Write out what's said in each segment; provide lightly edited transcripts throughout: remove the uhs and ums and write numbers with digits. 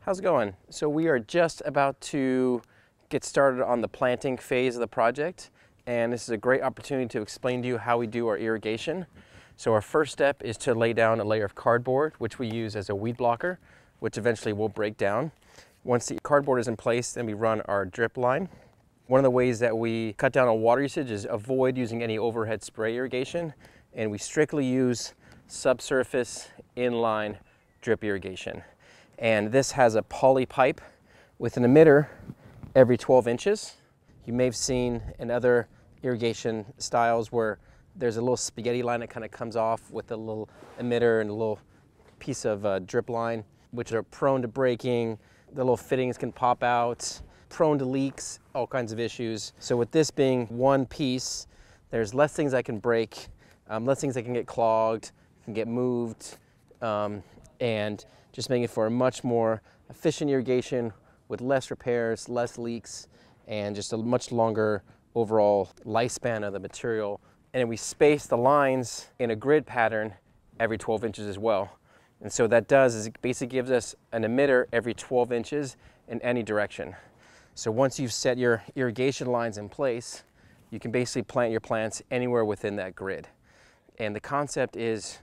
How's it going? So we are just about to get started on the planting phase of the project, and this is a great opportunity to explain to you how we do our irrigation. So our first step is to lay down a layer of cardboard, which we use as a weed blocker, which eventually will break down. Once the cardboard is in place, then we run our drip line. One of the ways that we cut down on water usage is avoid using any overhead spray irrigation, and we strictly use subsurface inline drip irrigation. And this has a poly pipe with an emitter every 12 inches. You may have seen in other irrigation styles where there's a little spaghetti line that kind of comes off with a little emitter and a little piece of drip line, which are prone to breaking. The little fittings can pop out, prone to leaks, all kinds of issues. So with this being one piece, there's less things that can break, less things that can get clogged, can get moved, and just making it for a much more efficient irrigation with less repairs, less leaks, and just a much longer overall lifespan of the material. And then we space the lines in a grid pattern every 12 inches as well. And so that does is it basically gives us an emitter every 12 inches in any direction. So once you've set your irrigation lines in place, you can basically plant your plants anywhere within that grid. And the concept is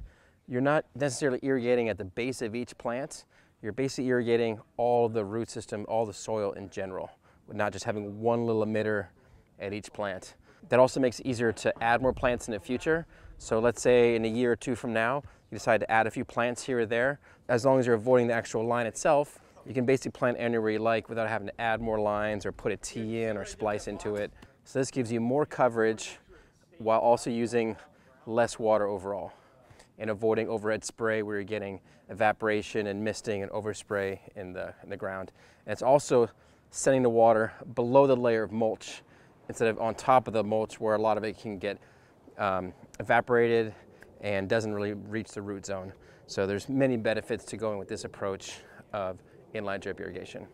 you're not necessarily irrigating at the base of each plant. You're basically irrigating all the root system, all the soil in general, with not just having one little emitter at each plant. That also makes it easier to add more plants in the future. So let's say in a year or two from now, you decide to add a few plants here or there. As long as you're avoiding the actual line itself, you can basically plant anywhere you like without having to add more lines or put a T in or splice into it. So this gives you more coverage while also using less water overall, and avoiding overhead spray where you're getting evaporation and misting and overspray in the ground. And it's also sending the water below the layer of mulch instead of on top of the mulch where a lot of it can get evaporated and doesn't really reach the root zone. So there's many benefits to going with this approach of inline drip irrigation.